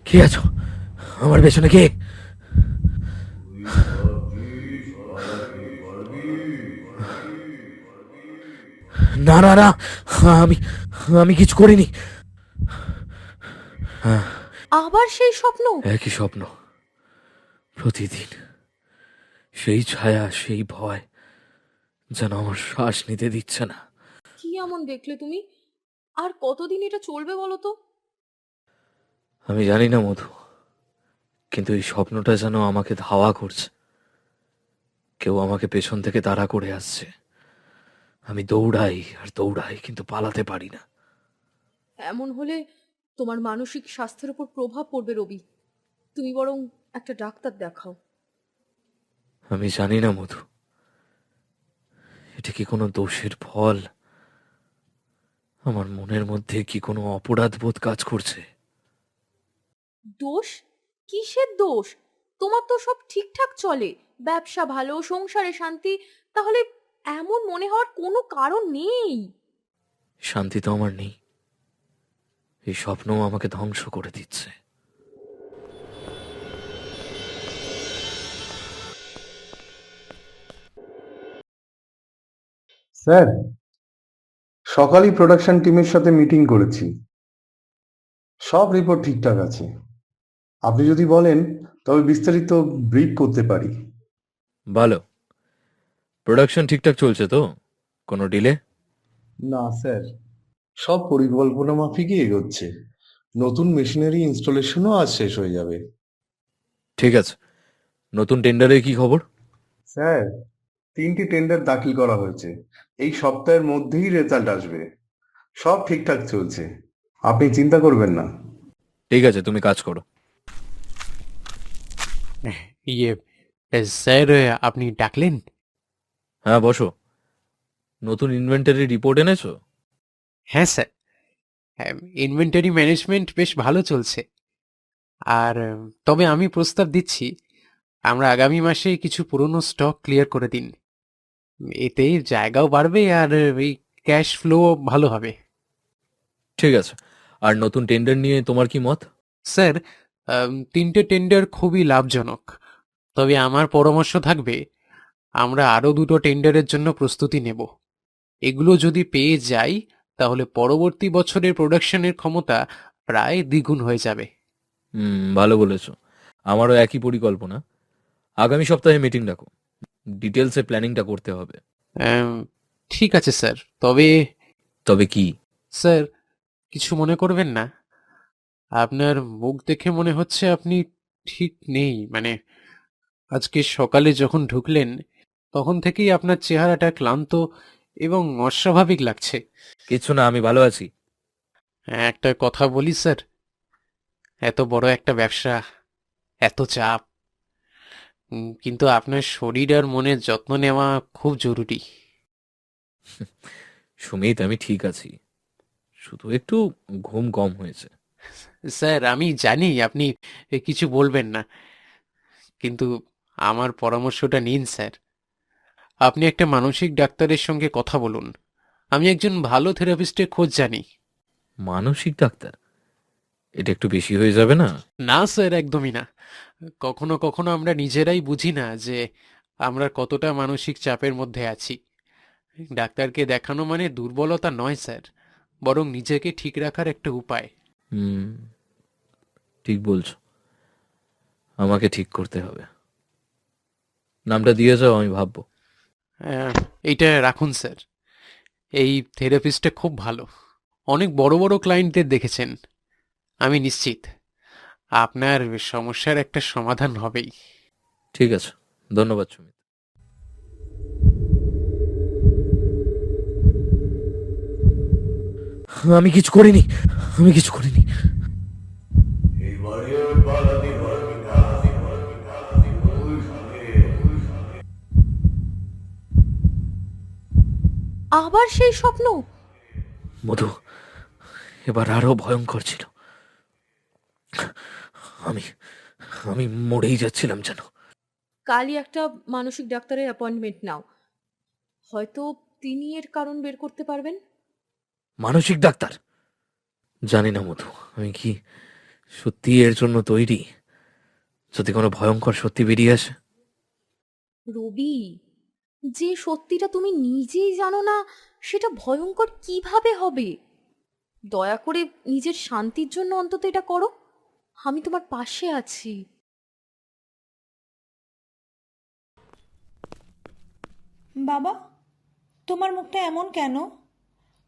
কে আছো? আমার পেছনে কে? না না না, আমি আমি কিছু করিনি। আবার সেই স্বপ্ন? একই স্বপ্ন, প্রতিদিন সেই ছায়া, সেই ভয়, যেন আমার শ্বাস নিতে দিচ্ছে না। কি এমন দেখলে তুমি? আর কতদিন এটা চলবে বলো তো? আমি জানি না মধু, কিন্তু এই স্বপ্নটা যেন আমাকে ধাওয়া করছে। কেউ আমাকে পেছন থেকে তাড়া করে আসছে। আমি দৌড়াই আর দৌড়াই, কিন্তু পালাতে পারি না। এমন হলে তোমার মানসিক স্বাস্থ্যের উপর প্রভাব পড়বে রবি। তুমি বরং একটা ডাক্তার দেখাও। আমি জানি না মধু, এটা কি কোনো দোষের ফল? আমার মনের মধ্যে কি কোনো অপরাধ বোধ কাজ করছে? দোষ? কিসের দোষ? তোমার তো সব ঠিকঠাক চলে, ব্যবসা ভালো, সংসারে শান্তি। তাহলে এমন মনে হওয়ার কোনো কারণ নেই। শান্তি তো আমার নেই, এই স্বপ্নও আমাকে ধ্বংস করে দিচ্ছে। স্যার, সকালেই প্রোডাকশন টিমের সাথে মিটিং করেছি। সব রিপোর্ট ঠিকঠাক আছে। আপনি যদি বলেন তবে বিস্তারিত ব্রিফ করতে পারি। ভালো। প্রোডাকশন ঠিকঠাক চলছে তো? কোনো ডিলে? না স্যার, সব পরিকল্পনা মাফিকই এগোচ্ছে। নতুন মেশিনারি ইনস্টলেশনও আজ শেষ হয়ে যাবে। ঠিক আছে। নতুন টেন্ডারের কি খবর? স্যার, 3টি টেন্ডার দাখিল করা হয়েছে। এই সপ্তাহের মধ্যেই রেজাল্ট আসবে। সব ঠিকঠাক চলছে, আপনি চিন্তা করবেন না। ঠিক আছে, তুমি কাজ করো। ইয়ে স্যার, আপনি ডাকলেন? হ্যাঁ, বসো। নতুন ইনভেন্টারি রিপোর্ট এনেছো? হ্যাঁ স্যার, ইনভেন্টরি ম্যানেজমেন্ট বেশ ভালো চলছে। আর তবে আমি প্রস্তাব দিচ্ছি, আমরা আগামী মাসে কিছু পুরনো স্টক ক্লিয়ার করে দিন। এতে জায়গাও বাড়বে আর এই ক্যাশ ফ্লো ভালো হবে। ঠিক আছে। আর নতুন টেন্ডার নিয়ে তোমার কি মত? স্যার, 3টে টেন্ডার খুবই লাভজনক। তবে আমার পরামর্শ থাকবে, আমরা আরও 2টো টেন্ডারের জন্য প্রস্তুতি নেব। এগুলো যদি পেয়ে যাই, তাহলে পরবর্তী বছরের প্রোডাকশনের ক্ষমতা প্রায় দ্বিগুণ হয়ে যাবে। ভালো বলেছো। আমারও একই পরিকল্পনা। আগামী সপ্তাহে মিটিং ডাকো, ডিটেলসে প্ল্যানিংটা করতে হবে। আম, ঠিক আছে স্যার, তবে তবে কি? স্যার, কিছু মনে করবেন না। আপনার মুখ দেখে মনে হচ্ছে আপনি ঠিক নেই, মানে আজকে সকালে যখন ঢুকলেন তখন থেকেই আপনার চেহারাটা ক্লান্ত এবং অস্বাভাবিক লাগছে। কিছু না, আমি ভালো আছি। একটা কথা বলি স্যার, এত বড় একটা ব্যবসা, এত চাপ, কিন্তু আপনার শরীর আর মনের যত্ন নেওয়া খুব জরুরি। সুমিত, আমি ঠিক আছি, শুধু একটু ঘুম কম হয়েছে। স্যার, আমি জানি আপনি কিছু বলবেন না, কিন্তু আমার পরামর্শটা নিন স্যার। আপনি একটা মানসিক ডাক্তারের সঙ্গে কথা বলুন। আমি একজন ভালো থেরাপিস্টের খোঁজ জানি। মানসিক ডাক্তার? এটা একটু বেশি হয়ে যাবে না? না স্যার, একদমই না। কখনো কখনো আমরা নিজেরাই বুঝি না যে আমরা কতটা মানসিক চাপের মধ্যে আছি। ডাক্তারকে দেখানো মানে দুর্বলতা নয় স্যার, বরং নিজেকে ঠিক রাখার একটা উপায়। হুম, ঠিক বলছো। আমাকে ঠিক করতে হবে। নামটা দিয়ে যাও, আমি ভাববো। আহ, এইটা রাখুন স্যার। এই থেরাপিস্টটা খুব ভালো, অনেক বড় বড় ক্লায়েন্টদের দেখেছেন। আমি নিশ্চিত আপনার সমস্যার একটা সমাধান হবেই। ঠিক আছে, ধন্যবাদ সুমিত। আমি কিছু করিনি, আমি কিছু করিনি। আবার সেই স্বপ্ন? মধু, এবার আরো ভয়ঙ্কর ছিল। আমি আমি মরেই যাচ্ছিলাম যেন। কালই একটা মানসিক ডাক্তারের অ্যাপয়েন্টমেন্ট নাও, হয়তো তিনি এর কারণ বের করতে পারবেন। মানসিক ডাক্তার? জানি না মধু, আমি কি সত্যি এর জন্য তৈরি? যদি কোনো ভয়ঙ্কর সত্যি বেরিয়ে আসে? রবি, যে সত্যিটা তুমি নিজেই জানো না, সেটা ভয়ঙ্কর কিভাবে হবে? দয়া করে নিজের শান্তির জন্য অন্তত এটা করো। আমি তোমার পাশে আছি। বাবা, তোমার মুখটা এমন কেন?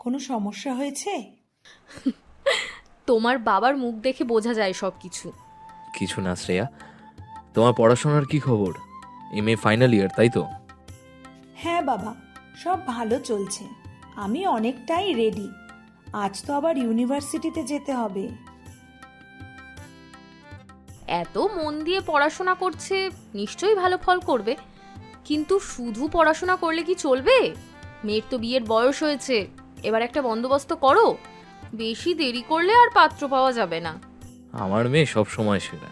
কোনো সমস্যা হয়েছে? তোমার বাবার মুখ দেখে বোঝা যায় সব কিছু। কিছু না শ্রেয়া, তোমার পড়াশোনার কি খবর? এমএ ফাইনাল ইয়ার, তাই তো? হ্যাঁ বাবা, সব ভালো চলছে। আমি অনেকটাই রেডি। আজ তো আবার ইউনিভার্সিটিতে যেতে হবে। এত মন দিয়ে পড়াশোনা করছে, নিশ্চয়ই ভালো ফল করবে। কিন্তু শুধু পড়াশোনা করলে কি চলবে? মেয়ের তো বিয়ের বয়স হয়েছে, এবার একটা বন্দোবস্ত করো। বেশি দেরি করলে আর পাত্র পাওয়া যাবে না। আমার মেয়ে সব সময় সেরা।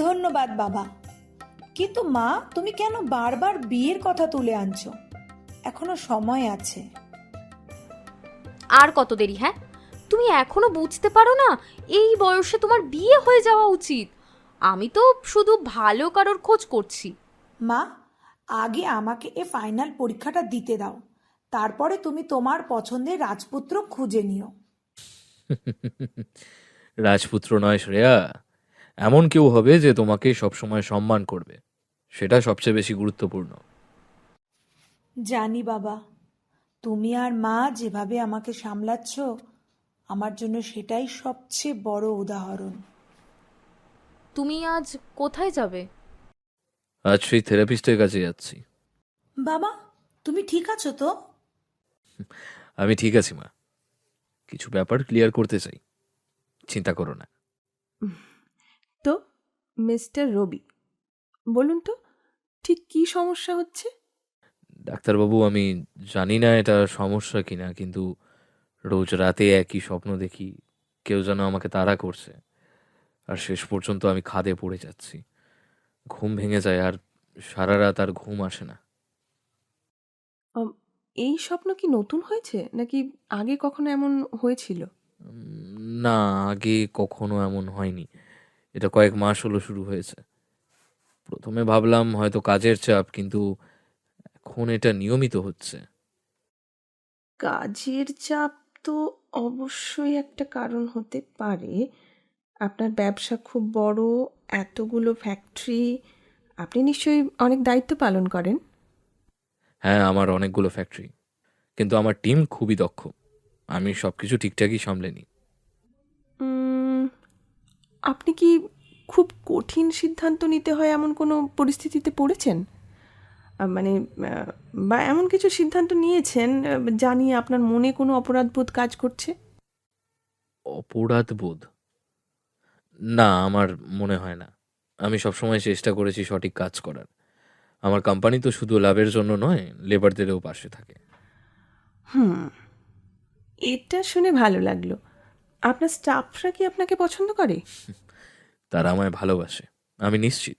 ধন্যবাদ বাবা। কিন্তু মা, তুমি কেন বারবার বিয়ের কথা তুলে আনছো? এখনো সময় আছে। আর কত দেরি? হ্যাঁ, তুমি এখনো বুঝতে পারো না এই বয়সে তোমার বিয়ে হয়ে যাওয়া উচিত? আমি তো শুধু ভালো কারোর খোঁজ করছি। মা, আগে আমাকে এ ফাইনাল পরীক্ষাটা দিতে দাও। তারপরে তুমি তোমার পছন্দের রাজপুত্র খুঁজে নিও। রাজপুত্র নয় শ্রেয়া, এমন কেউ হবে যে তোমাকে সবসময় সম্মান করবে, সেটা সবচেয়ে বেশি গুরুত্বপূর্ণ। জানি বাবা, তুমি আর মা যেভাবে আমাকে সামলাচ্ছ, আমার জন্য সেটাই সবচেয়ে বড় উদাহরণ। তুমি আজ কোথায় যাবে? আজ সেই থেরাপিস্টের কাছে যাচ্ছি। বাবা, তুমি ঠিক আছো তো? আমি ঠিক আছি মা, কিছু ব্যাপার ক্লিয়ার করতে চাই, চিন্তা করো না। তো মিস্টার রবি, বলুন তো ঠিক কি সমস্যা হচ্ছে? ডাক্তারবাবু, আমি জানি না এটা সমস্যা কিনা, কিন্তু রোজ রাতে একই স্বপ্ন দেখি, কেউ যেন আমাকে তাড়া করছে, আর শেষ পর্যন্ত আমি খাদে পড়ে যাচ্ছি। ঘুম ভেঙে যায়, আর সারা রাত আর ঘুম আসে না। আম, এই স্বপ্ন কি নতুন হয়েছে নাকি আগে কখনো এমন হয়েছিল? না, আগে কখনো এমন হয়নি, এটা কয়েক মাস হলো শুরু হয়েছে। প্রথমে ভাবলাম হয়তো কাজের চাপ, কিন্তু এখন এটা নিয়মিত হচ্ছে। কাজের চাপ তো অবশ্যই একটা কারণ হতে পারে। আপনার ব্যবসা খুব বড়, এতগুলো ফ্যাক্টরি, আপনি নিশ্চয়ই অনেক দায়িত্ব পালন করেন। হ্যাঁ, আমার অনেকগুলো ফ্যাক্টরি, কিন্তু আমার টিম খুবই দক্ষ, আমি সবকিছু ঠিকঠাকই সামলে নিই। উম, আপনি কি খুব কঠিন সিদ্ধান্ত নিতে হয় এমন কোনো পরিস্থিতিতে পড়েছেন? মানে বা এমন কিছু সিদ্ধান্ত নিয়েছেন যা নিয়ে আপনার মনে কোনো অপরাধবোধ কাজ করছে? অপরাধ বোধ? না, আমার মনে হয় না। আমি সবসময় চেষ্টা করেছি সঠিক কাজ করার। আমার কোম্পানি তো শুধু লাভের জন্য নয়, লেবারদেরও পাশে থাকে। হুম, এটা শুনে ভালো লাগলো। আপনার স্টাফরা কি আপনাকে পছন্দ করে? তারা আমায় ভালোবাসে, আমি নিশ্চিত।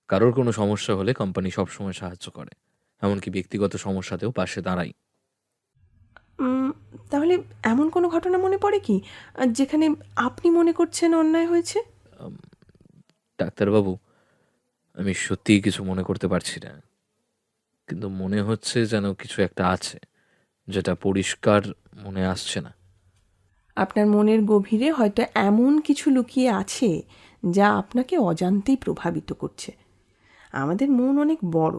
কারোর কোনো সমস্যা হলে কোম্পানি সবসময় সাহায্য করে, এমনকি ব্যক্তিগত সমস্যাতেও পাশে দাঁড়াই। উম, তাহলে এমন কোনো ঘটনা মনে পড়ে কি যেখানে আপনি মনে করছেন অন্যায় হয়েছে? ডাক্তারবাবু, আমি সত্যিই কিছু মনে করতে পারছি না, কিন্তু মনে হচ্ছে যেন কিছু একটা আছে, যেটা পরিষ্কার মনে আসছে না। আপনার মনের গভীরে হয়তো এমন কিছু লুকিয়ে আছে যা আপনাকে অজান্তেই প্রভাবিত করছে। আমাদের মন অনেক বড়,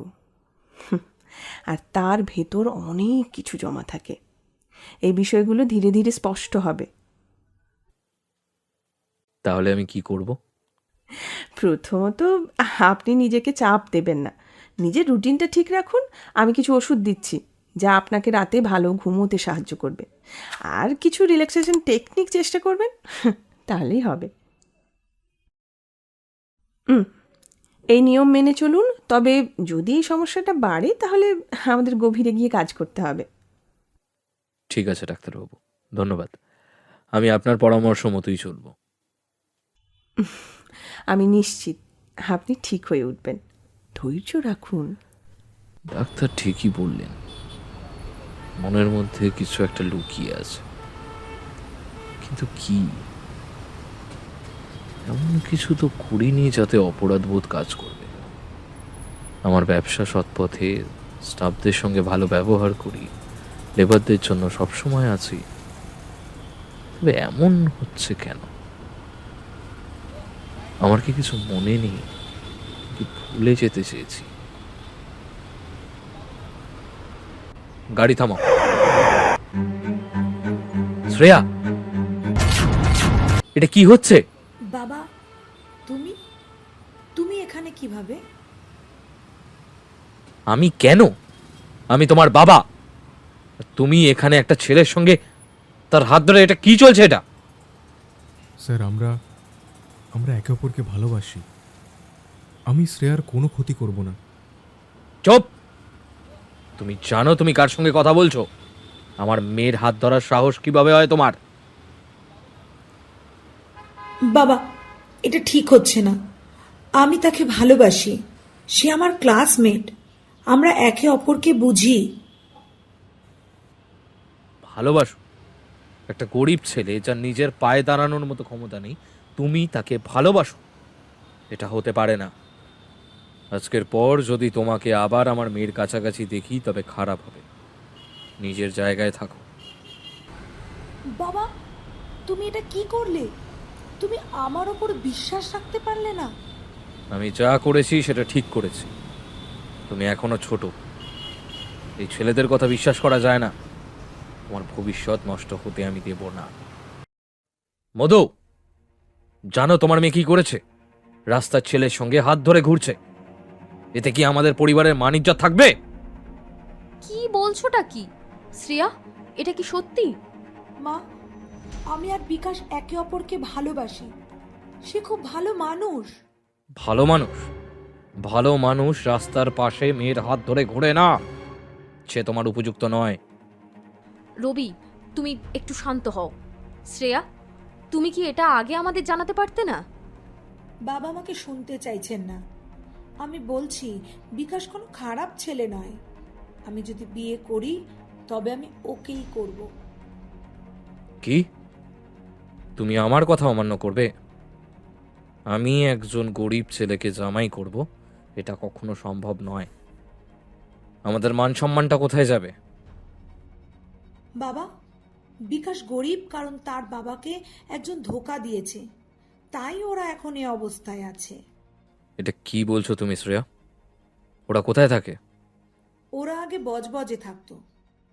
আর তার ভেতর অনেক কিছু জমা থাকে। এই বিষয়গুলো ধীরে ধীরে স্পষ্ট হবে। তাহলে আমি কি করব? প্রথমত, আপনি নিজেকে চাপ দেবেন না। নিজের রুটিনটা ঠিক রাখুন। আমি কিছু ওষুধ দিচ্ছি যা আপনাকে রাতে ভালো ঘুমোতে সাহায্য করবে, আর কিছু রিল্যাক্সেশন টেকনিক চেষ্টা করবেন, তাহলেই হবে। এই নিয়ম মেনে চলুন। তবে যদি এই সমস্যাটা বাড়ে তাহলে আমাদের গভীরে গিয়ে কাজ করতে হবে। ঠিক আছে ডাক্তারবাবু, ধন্যবাদ। আমি আপনার পরামর্শ মতোই চলব। আমি নিশ্চিত আপনি ঠিক হয়ে উঠবেন। ধৈর্য রাখুন। ডাক্তার ঠিকই বললেন, মনের মধ্যে কিছু একটা লুকিয়ে আছে, কিন্তু কি এমন কিছু তো করিনি যাতে অপরাধবোধ কাজ করবে। আমার ব্যবসা সৎপথে, স্টাফদের সঙ্গে ভালো ব্যবহার করি, লেবারদের জন্য সবসময় আছি। তবে এমন হচ্ছে কেন? আমার কি কিছু মনে নেই, কি ভুলে যেতে চেয়েছি? গাড়ি থামাও। শ্রেয়া, এটা কি হচ্ছে? বাবা, তুমি তুমি এখানে কিভাবে? আমি কেন? আমি তোমার বাবা। আর তুমি এখানে একটা ছেলের সঙ্গে তার হাত ধরে, এটা কি চলছে এটা? স্যার, আমরা আমরা একে অপরকে ভালোবাসি। আমি শ্রেয়ার কোনো ক্ষতি করব না। চুপ! তুমি জানো তুমি কার সঙ্গে কথা বলছো? আমার মেয়ের হাত ধরার সাহস কিভাবে হয় তোমার? বাবা, এটা ঠিক হচ্ছে না। আমি তাকে ভালোবাসি। সে আমার ক্লাসমেট। আমরা একে অপরকে বুঝি। ভালোবাসো? একটা গরিব ছেলে যার নিজের পায়ে দাঁড়ানোর মতো ক্ষমতা নেই, তুমি তাকে ভালোবাসো? এটা হতে পারে না। আজকের পর যদি তোমাকে আবার আমার মেয়ের কাছাকাছি দেখি তবে খারাপ হবে। নিজের জায়গায় থাকো। বাবা, তুমি এটা কি করলে? তুমি আমার ওপর বিশ্বাস রাখতে পারলে না? আমি যা করেছি সেটা ঠিক করেছি। তুমি এখনো ছোট, এই ছেলেদের কথা বিশ্বাস করা যায় না। তোমার ভবিষ্যৎ নষ্ট হতে আমি দেব না। মধু, জানো তোমার মেয়ে কি করেছে? রাস্তার ছেলের সঙ্গে হাত ধরে ঘুরছে। এতে কি আমাদের পরিবারের মান ইজ্জত থাকবে? কি বলছোটা কি? শ্রেয়া, এটা কি সত্যি? মা, আমি আর বিকাশ একে অপরকে ভালোবাসি। সে খুব ভালো মানুষ। ভালো মানুষ? ভালো মানুষ রাস্তার পাশে মেয়ের হাত ধরে ঘোরে না। সে তোমার উপযুক্ত নয়। রবি, তুমি একটু শান্ত হও। শ্রেয়া, তুমি কি এটা আগে আমাদের জানাতে পারতে না? বাবা আমাকে শুনতে চাইছেন না। আমি বলছি, বিকাশ কোনো খারাপ ছেলে নয়। আমি যদি বিয়ে করি তবে আমি ওকেই করব। কি? তুমি আমার কথা অমান্য করবে? আমি একজন গরিব ছেলেকে জামাই করব? এটা কখনো সম্ভব নয়। আমাদের মান সম্মানটা কোথায় যাবে? বাবা, বিকাশ গরিব কারণ তার বাবাকে একজন ধোঁকা দিয়েছে। তাই ওরা এখন এই অবস্থায় আছে। এটা কি বলছো তুমি শ্রেয়া? ওরা কোথায় থাকে? ওরা আগে বজবজে থাকতো,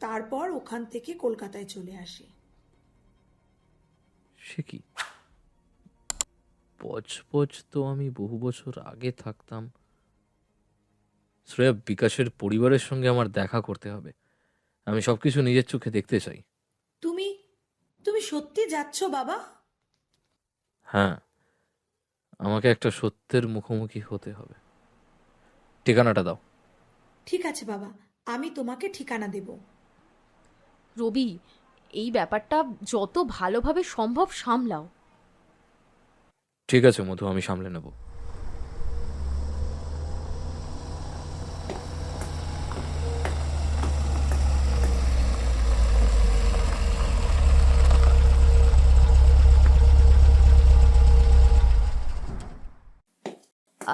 তারপর ওখান থেকে কলকাতায় চলে আসে। সে কি? বজবজ তো আমি বহু বছর আগে থাকতাম। শ্রেয়া, বিকাশের পরিবারের সঙ্গে আমার দেখা করতে হবে। আমি সবকিছু নিজের চোখে দেখতে চাই। তুমি তুমি সত্যি যাচ্ছ বাবা? হ্যাঁ, আমাকে একটা সত্যের মুখোমুখি হতে হবে। ঠিকানাটা দাও। ঠিক আছে বাবা, আমি তোমাকে ঠিকানা দেব। রবি, এই ব্যাপারটা যত ভালোভাবে সম্ভব সামলাও। ঠিক আছে মধু, আমি সামলে নেব।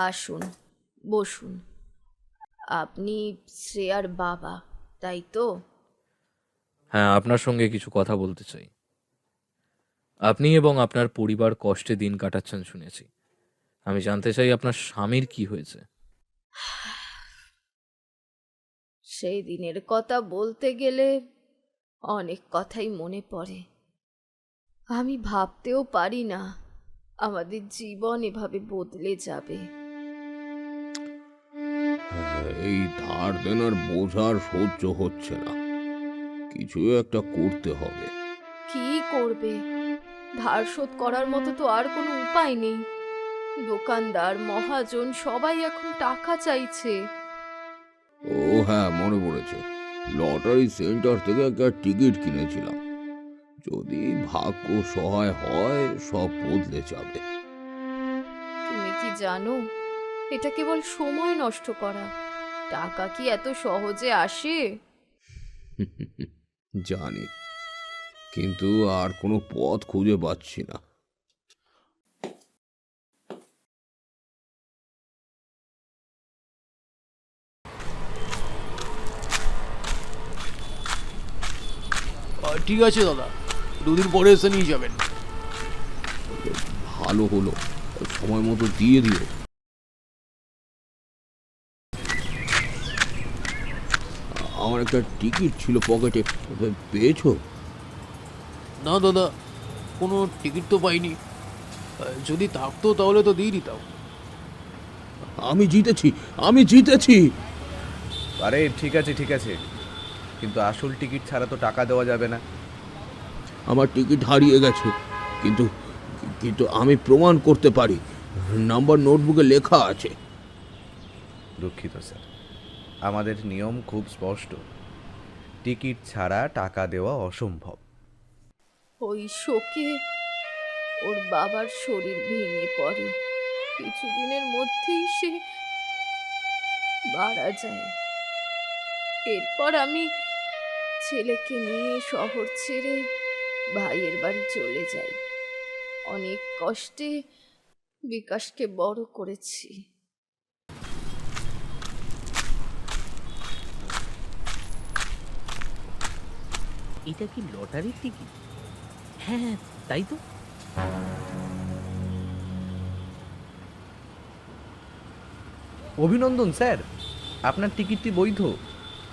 আসুন, বসুন। আপনি শ্রেয়ার বাবা, তাই তো? হ্যাঁ, আপনার সঙ্গে কিছু কথা বলতে চাই। আপনি এবং আপনার পরিবার কষ্টে দিন কাটাচ্ছেন শুনেছি। আমি জানতে চাই আপনার স্বামীর কি হয়েছে। সেই দিনের কথা বলতে গেলে অনেক কথাই মনে পড়ে। আমি ভাবতেও পারি না আমাদের জীবন এভাবে বদলে যাবে। এই ধার দেনার বোঝা আর সহ্য হচ্ছে না। কিছু একটা করতে হবে। কি করবে? ধার শোধ করার মতো তো আর কোনো উপায় নেই। দোকানদার, মহাজন সবাই এখন টাকা চাইছে। ও হ্যাঁ, মনে পড়েছে। লটারি সেন্টার থেকে একটা টিকিট কিনেছিলাম। যদি ভাগ্য সহায় হয় সব বদলে যাবে। তুমি কি জানো, এটা কেবল সময় নষ্ট করা। টাকা কি এত সহজে আসে? জানি, কিন্তু আর কোনো পথ খুঁজে পাচ্ছি না। ঠিক আছে দাদা, 2 দিন পরে এসে নিয়ে যাবেন। ভালো হলো, সময় মতো দিয়ে দিও। আমার একটা টিকিট ছিল পকেটে, পেয়েছো? না দাদা, কোনো টিকিট তো পাইনি। যদি থাকতো তাহলে তো দিয়ে দিতাম। আমি জিতেছি, আমি জিতেছি। আরে ঠিক আছে ঠিক আছে, কিন্তু আসল টিকিট ছাড়া তো টাকা দেওয়া যাবে না। আমার টিকিট হারিয়ে গেছে, কিন্তু কিন্তু আমি প্রমাণ করতে পারি, নাম্বার নোটবুকে লেখা আছে। দুঃখিত স্যার, আমাদের নিয়ম খুব স্পষ্ট, টিকিট ছাড়া টাকা দেওয়া অসম্ভব। ওই শোকে ওর বাবার শরীর ভেঙে পড়ে, কিছুদিনের মধ্যেই সে মারা যায়। এরপর আমি ছেলেকে নিয়ে শহর ছেড়ে ভাইয়ের বাড়ি চলে যাই। অনেক কষ্টে বিকাশকে বড় করেছি। এটা কি লটারির টিকিট? হ্যাঁ, তাই তো। অভিনন্দন স্যার, আপনার টিকিটটি বৈধ,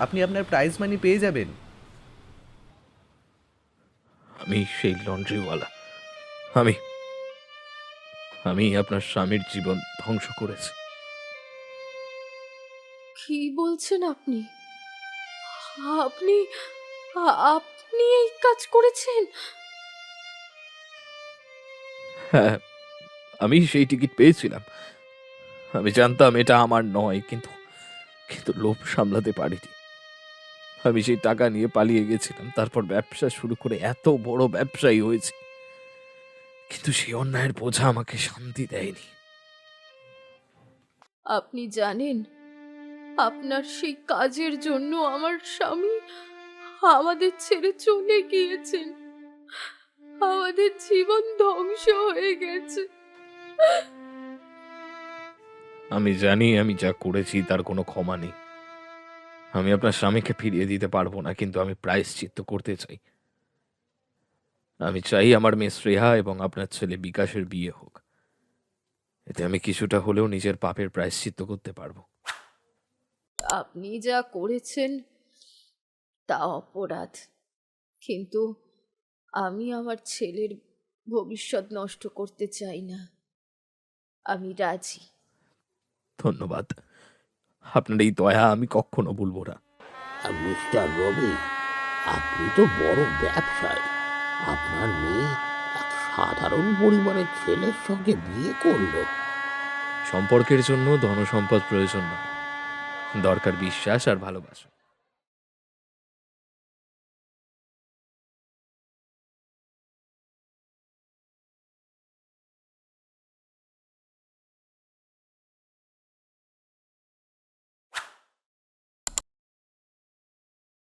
আপনি আপনার প্রাইজ মানি পেয়ে যাবেন। আমি সেই লন্ড্রিওয়ালা। আমি আমি আপনার স্বামীর জীবন ধ্বংস করেছি। কি বলছেন আপনি? আপনি আপনি এই কাজ করেছেন? হ্যাঁ, আমি সেই টিকিট পেয়েছিলাম। আমি জানতাম এটা আমার নয়, কিন্তু কিন্তু লোভ সামলাতে পারিনি। আমি সেই টাকা নিয়ে পালিয়ে গেছিলাম, তারপর ব্যবসা শুরু করে এত বড় ব্যবসায়ী হয়েছি। কিন্তু সেই অন্যায়ের বোঝা আমাকে শান্তি দেয়নি। আপনি জানেন, আপনার সেই কাজের জন্য আমার স্বামী আমাদের ছেড়ে চলে গিয়েছেন। আমাদের জীবন ধ্বংস হয়ে গেছে। আমি জানি আমি যা করেছি তার কোনো ক্ষমা নেই। আমি আপনার স্বামীকে ফিরিয়ে দিতে পারবো না, কিন্তু আমি প্রায়শ্চিত্ত করতে চাই। আমি চাই আমার মেয়ে শ্রেয়া এবং আপনার ছেলে বিকাশের বিয়ে হোক। এতে আমি কিছুটা হলেও নিজের পাপের প্রায়শ্চিত্ত করতে পারবো। আপনি যা করেছেন তা অপরাধ, কিন্তু আমি আমার ছেলের ভবিষ্যৎ নষ্ট করতে চাই না। আমি রাজি। ধন্যবাদ, আপনার এই দয়া আমি কখনো ভুলবো না। মিস্টার রবি, আপনি তো বড় ব্যবসায়ী, আপনার মেয়ে এক সাধারণ পরিবারের ছেলের সঙ্গে বিয়ে করলো। সম্পর্কের জন্য ধনসম্পদ প্রয়োজন নয়, দরকার বিশ্বাস আর ভালোবাসা।